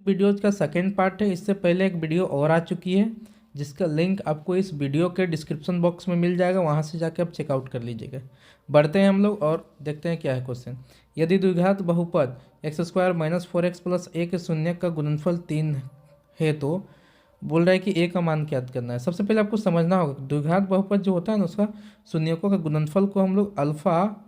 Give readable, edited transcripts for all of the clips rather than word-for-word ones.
Videos का second part है। इससे पहले एक वीडियो और आ चुकी है जिसका लिंक आपको इस वीडियो के डिस्क्रिप्शन बॉक्स में मिल जाएगा, वहाँ से जाके आप चेकआउट कर लीजिएगा। बढ़ते हैं हम लोग और देखते हैं क्या है क्वेश्चन। यदि द्विघात बहुपद x square minus 4x plus a के शून्य का गुणनफल 3 है तो बोल रहा है कि ए का मान ज्ञात करना है। सबसे पहले आपको समझना होगा द्विघात बहुपद जो होता है ना, उसका शून्यकों का गुणनफल को हम लोग अल्फ़ा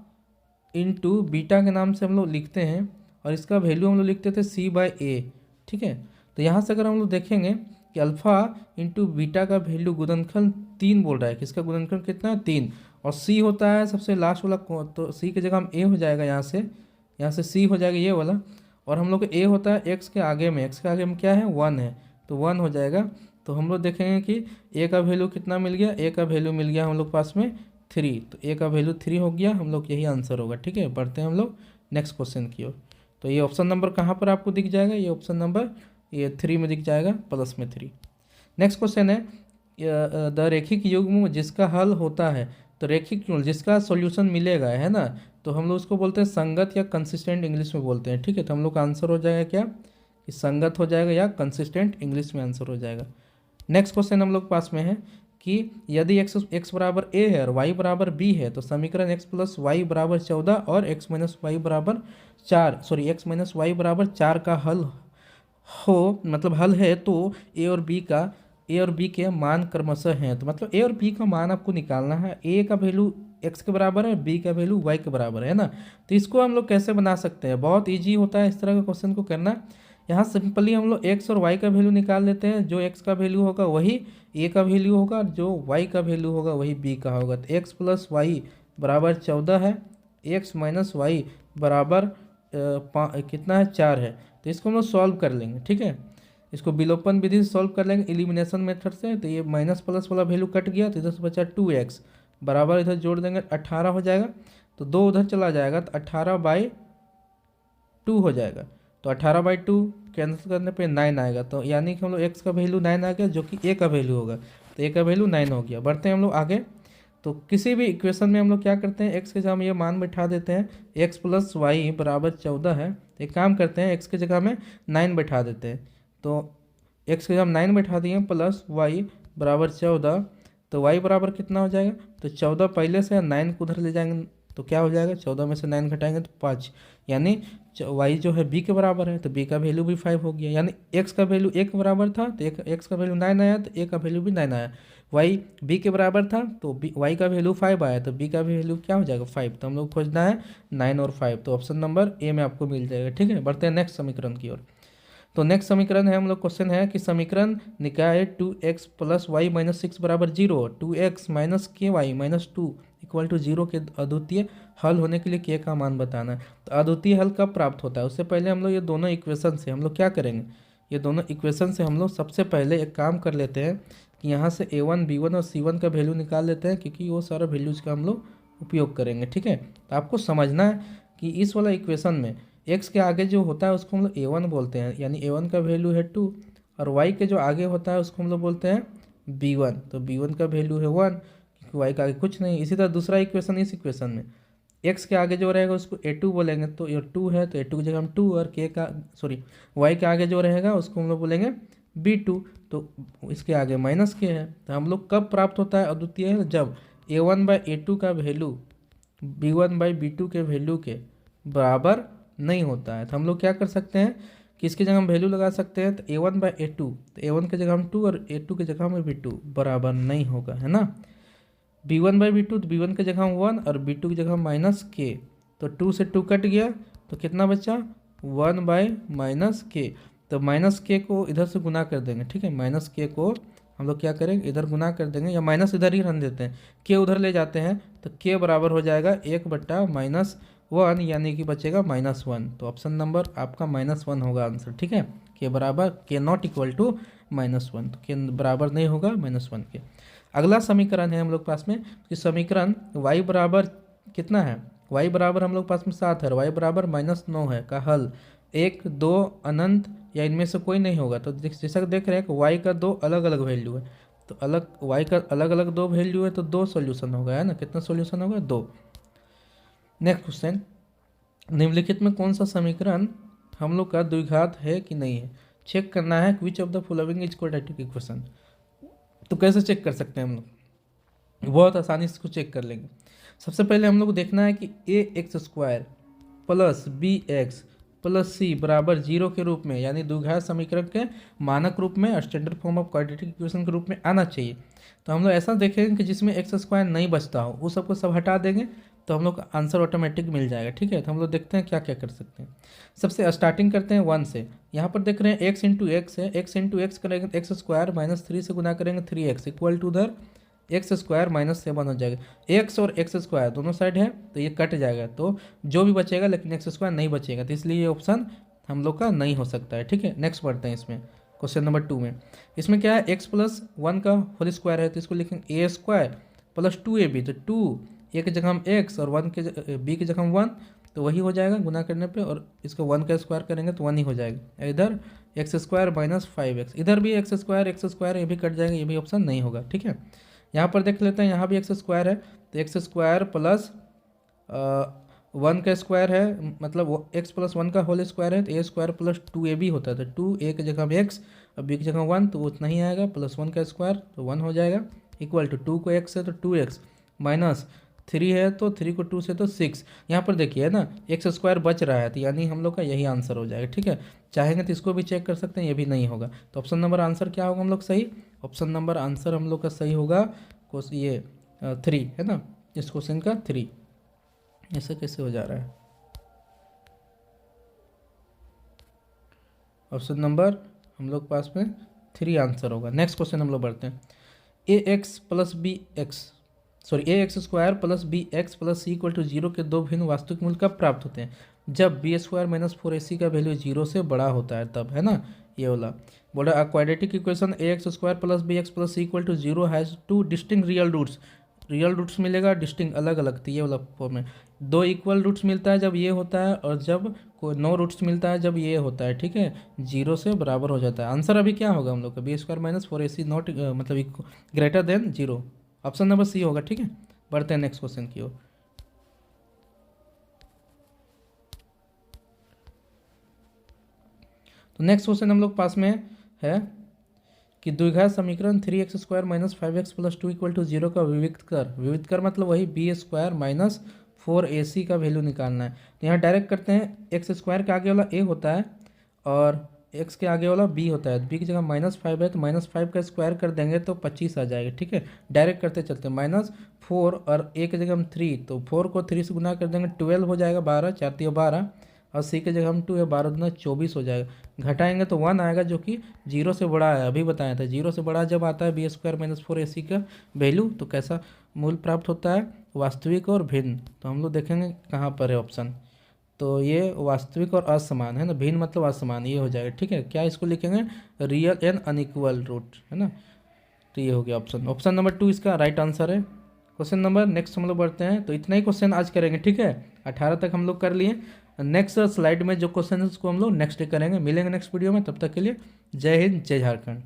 इंटू बीटा के नाम से हम लोग लिखते हैं और इसका वैल्यू हम लोग लिखते थे c/a। ठीक है, तो यहाँ से अगर हम लोग देखेंगे कि अल्फ़ा इंटू बीटा का वैल्यू गुणनखंड 3 बोल रहा है, किसका गुणनखंड कितना है 3, और c होता है सबसे लास्ट वाला तो c की जगह हम a हो जाएगा, यहाँ से c हो जाएगा ये वाला, और हम लोग को a होता है x के आगे में क्या है 1 है, तो 1 हो जाएगा। तो हम लोग देखेंगे कि a का वैल्यू कितना मिल गया, a का वैल्यू मिल गया हम लोग पास में 3, तो a का वैल्यू 3 हो गया, हम लोग यही आंसर होगा। ठीक है, बढ़ते हैं हम लोग नेक्स्ट क्वेश्चन की ओर। तो ये ऑप्शन नंबर कहाँ पर आपको दिख जाएगा, ये ऑप्शन नंबर ये 3 में दिख जाएगा, प्लस में 3। नेक्स्ट क्वेश्चन है द रैखिक युग्म जिसका हल होता है, तो रैखिक युग्म जिसका सॉल्यूशन मिलेगा है ना, तो हम लोग उसको बोलते हैं संगत या कंसिस्टेंट इंग्लिश में बोलते हैं। ठीक है, तो हम लोग का आंसर हो जाएगा क्या कि संगत हो जाएगा या कंसिस्टेंट इंग्लिश में आंसर हो जाएगा। नेक्स्ट क्वेश्चन हम लोग पास में है कि यदि x बराबर a है और y बराबर b है तो समीकरण x प्लस वाई बराबर 14 और x माइनस वाई बराबर 4 का हल हो, मतलब हल है तो a और b के मान क्रमशः हैं। तो मतलब a और b का मान आपको निकालना है, a का वैल्यू x के बराबर है, b का वैल्यू y के बराबर है ना। तो इसको हम लोग कैसे बना सकते हैं, बहुत ईजी होता है इस तरह के क्वेश्चन को करना। यहाँ सिंपली हम लोग x और y का वैल्यू निकाल लेते हैं, जो x का वैल्यू होगा वही a का वैल्यू होगा, जो y का वैल्यू होगा वही b का होगा। तो x प्लस वाई बराबर 14 है, x माइनस वाई बराबर कितना है 4 है। तो इसको हम लोग सॉल्व कर लेंगे। ठीक है, इसको विलोपन विधि से सॉल्व कर लेंगे, एलिमिनेशन मेथड से। तो ये माइनस प्लस वाला वैल्यू कट गया, तो इधर से बचा 2x बराबर, इधर जोड़ देंगे 18 हो जाएगा, तो 2 उधर चला जाएगा तो 18/2 हो जाएगा। तो 18/2 कैंसिल करने पे 9 आएगा, तो यानी कि हम लोग x का वैल्यू 9 आ गया, जो कि a का वैल्यू होगा, तो a का वैल्यू 9 हो गया। बढ़ते हैं हम लोग आगे। तो किसी भी इक्वेशन में हम लोग क्या करते हैं, x के जगह में ये मान बैठा देते हैं, x प्लस वाई बराबर 14 है, तो एक काम करते हैं x के जगह में 9 बैठा देते हैं। तो x के जगह 9 बैठा दिए प्लस वाई बराबर 14, तो y बराबर कितना हो जाएगा, तो 14 पहले से 9 को उधर ले जाएंगे तो क्या हो जाएगा, 14 में से 9 घटाएंगे तो 5, यानी y जो है b के बराबर है, तो b का वैल्यू भी 5 हो गया। यानी x का वैल्यू a के बराबर था तो x का वैल्यू 9 आया, तो a का वैल्यू भी 9 आया। y b के बराबर था तो y का वैल्यू 5 आया, तो b का वैल्यू क्या हो जाएगा 5। तो हम लोग खोजना है 9 और 5, तो ऑप्शन नंबर ए में आपको मिल जाएगा। ठीक है, बढ़ते हैं नेक्स्ट समीकरण की ओर। तो नेक्स्ट समीकरण है हम लोग क्वेश्चन है कि समीकरण निकाय 2x प्लस वाई माइनस 6 बराबर 0, 2x माइनस के वाई माइनस 2 इक्वल टू 0 के अद्वितीय हल होने के लिए के का मान बताना है। तो अद्वितीय हल कब प्राप्त होता है, उससे पहले हम लोग ये दोनों इक्वेशन से हम लोग क्या करेंगे, ये दोनों इक्वेशन से हम लोग सबसे पहले एक काम कर लेते हैं कि यहाँ से a1 b1 और c1 का वैल्यू निकाल लेते हैं, क्योंकि वो सारा वैल्यूज का हम लोग उपयोग करेंगे। ठीक है, तो आपको समझना है कि इस वाला इक्वेशन में x के आगे जो होता है उसको हम लोग a1 बोलते हैं, यानी a1 का वैल्यू है 2, और y के जो आगे होता है उसको हम लोग बोलते हैं b1, तो b1 का वैल्यू है 1, क्योंकि y का आगे कुछ नहीं। इसी तरह दूसरा इक्वेशन, इस इक्वेशन में x के आगे जो रहेगा उसको a2 बोलेंगे, तो ये 2 है तो a2 की जगह हम 2, और y के आगे जो रहेगा उसको हम लोग बोलेंगे b2, तो इसके आगे माइनस के है। तो हम लोग कब प्राप्त होता है अद्वितीय, जब a1/a2 का वैल्यू b1/b2 के वैल्यू के बराबर नहीं होता है। तो हम लोग क्या कर सकते हैं कि इसकी जगह हम वैल्यू लगा सकते हैं, तो a1/a2, तो a1 की जगह हम 2 और a2 की जगह हम b2 बराबर नहीं होगा, है ना। b1/b2, तो b1 की जगह हम 1 और b2 की जगह हम माइनस के, तो 2 से 2 कट गया तो कितना बचा 1/-k, तो माइनस के को इधर से गुना कर देंगे। ठीक है, माइनस के को हम लोग क्या करेंगे इधर गुना कर देंगे, या माइनस इधर ही रन देते हैं, के उधर ले जाते हैं, तो के बराबर हो जाएगा 1/-1, यानी कि बचेगा -1। तो ऑप्शन नंबर आपका -1 होगा आंसर। ठीक है, के बराबर के नॉट इक्वल टू -1, तो के बराबर नहीं होगा -1 के। अगला समीकरण है हम लोग पास में कि समीकरण y बराबर कितना है, y बराबर हम लोग पास में 7 है, y बराबर -9 है का हल 1, 2 अनंत या इनमें से कोई नहीं होगा। तो जैसा देख रहे हैं कि y का 2 अलग अलग वैल्यू है, तो y का अलग अलग 2 वैल्यू है, तो 2 सॉल्यूशन होगा, है ना। कितना सॉल्यूशन होगा 2। नेक्स्ट क्वेश्चन, निम्नलिखित में कौन सा समीकरण हम लोग का द्विघात है कि नहीं है। चेक करना है which of the following is quadratic equation. तो कैसे चेक कर सकते हैं हम लोग, बहुत आसानी से इसको चेक कर लेंगे। सबसे पहले हम लोग को देखना है कि a x square plus b x plus c बराबर जीरो के रूप में, यानी द्विघात समीकरण के मानक रूप में, standard form of quadratic equation के रूप में आना चाहिए। तो हम लोग ऐसा देखेंगे कि जिसमें एक्स स्क्वायर नहीं बचता हो, वो सबको सब हटा देंगे तो हम लोग का आंसर ऑटोमेटिक मिल जाएगा। ठीक है, तो हम लोग देखते हैं क्या क्या कर सकते हैं। सबसे स्टार्टिंग करते हैं 1 से। यहाँ पर देख रहे हैं एक्स इंटू एक्स है, एक्स इंटू एक्स करेंगे एक्स स्क्वायर माइनस 3 से गुना करेंगे 3x इक्वल टू उधर एक्स स्क्वायर माइनस 7 हो जाएगा। एक्स और एक्स स्क्वायर दोनों साइड है तो ये कट जाएगा, तो जो भी बचेगा, लेकिन एक्स स्क्वायर नहीं बचेगा, तो इसलिए ये ऑप्शन हम लोग का नहीं हो सकता है। ठीक है, नेक्स्ट बढ़ते हैं इसमें क्वेश्चन नंबर 2 में। इसमें क्या है, एक्स प्लस 1 का होल स्क्वायर है, तो इसको लिखेंगे ए स्क्वायर प्लस 2ab, तो 2 ए की जगह हम एक्स और 1 के बी की जगह हम 1, तो वही हो जाएगा गुना करने पे, और इसको 1 का स्क्वायर करेंगे तो 1 ही हो जाएगा। इधर एक्स स्क्वायर माइनस 5x, इधर भी एक्स स्क्वायर ये भी कट जाएगा, ये भी ऑप्शन नहीं होगा। ठीक है, यहाँ पर देख लेते हैं, यहाँ भी एक्स स्क्वायर है, तो एक्स स्क्वायर प्लस 1 का स्क्वायर है, मतलब एक्स प्लस 1 का होल स्क्वायर है, तो ए स्क्वायर प्लस 2ab होता है, तो 2 ए की जगह एक्स और बी की जगह 1, तो वो उतना ही आएगा, प्लस 1 का स्क्वायर तो 1 हो जाएगा, इक्वल टू 2 को एक्स है तो 2x माइनस 3 है तो 3 को 2 से तो 6। यहाँ पर देखिए ना, एक्स स्क्वायर बच रहा है, तो यानी हम लोग का यही आंसर हो जाएगा। ठीक है, चाहेंगे तो इसको भी चेक कर सकते हैं, ये भी नहीं होगा, तो ऑप्शन नंबर आंसर क्या होगा हम लोग सही, ऑप्शन नंबर आंसर हम लोग का सही होगा ये 3 है ना, इस क्वेश्चन का 3। ऐसा कैसे हो जा रहा है, ऑप्शन नंबर हम लोग पास में 3 आंसर होगा। नेक्स्ट क्वेश्चन हम लोग बढ़ते हैं। A x square plus b x plus c equal to 0 के दो भिन्न वास्तविक मूल्य कब प्राप्त होते हैं, जब बी स्क्वायर माइनस 4ac का वैल्यू 0 से बड़ा होता है तब, है ना, ये वाला। बोला a quadratic equation a x square plus b x plus c equal to 0 has 2 distinct real roots मिलेगा, डिस्टिंक्ट अलग अलग, तो ये वाला फॉर्म है। 2 इक्वल रूट्स मिलता है जब ये होता है, और जब कोई 9 रूट्स मिलता है जब ये होता है। ठीक है, 0 से बराबर हो जाता है। आंसर अभी क्या होगा हम लोग का, b square minus 4ac not मतलब greater than 0, option number c होगा। ठीक है, बढ़ते हैं नेक्स्ट क्वेश्चन की ओर। तो नेक्स्ट क्वेश्चन हम लोग पास में है कि द्विघात समीकरण 3x square minus 5x plus 2 equal to 0 का विविध कर मतलब वही बी स्क्वायर माइनस 4ac का वैल्यू निकालना है। तो यहाँ डायरेक्ट करते हैं, एक्स स्क्वायर के आगे वाला a होता है और x के आगे वाला b होता है, b की जगह -5 है, तो -5 का स्क्वायर कर देंगे तो 25 आ जाएगा। ठीक है, डायरेक्ट करते चलते हैं, -4 और a की जगह हम 3, तो 4 को 3 से गुना कर देंगे 12 हो जाएगा, 12 4 3 12, और सी की जगह हम 2 है, 12 दूना 24 हो जाएगा। घटाएंगे तो 1 आएगा, जो कि 0 से बड़ा है, अभी बताया था। 0 से बड़ा जब आता है बी स्क्वायर माइनस 4ac का वैल्यू, तो कैसा मूल्य प्राप्त होता है, वास्तविक और भिन्न। तो हम लोग देखेंगे कहाँ पर है ऑप्शन, तो ये वास्तविक और असमान है ना, भिन्न मतलब असमान, ये हो जाएगा। ठीक है, क्या इसको लिखेंगे, रियल एंड अनइक्वल रूट, है ना, तो ये हो गया ऑप्शन नंबर 2 इसका राइट आंसर है। क्वेश्चन नंबर नेक्स्ट हम लोग बढ़ते हैं। तो इतना ही क्वेश्चन आज करेंगे। ठीक है, 18 तक हम लोग कर लिए। नेक्स्ट स्लाइड में जो क्वेश्चन है उसको हम लोग नेक्स्ट डे करेंगे। मिलेंगे नेक्स्ट वीडियो में, तब तक के लिए जय हिंद जय झारखंड।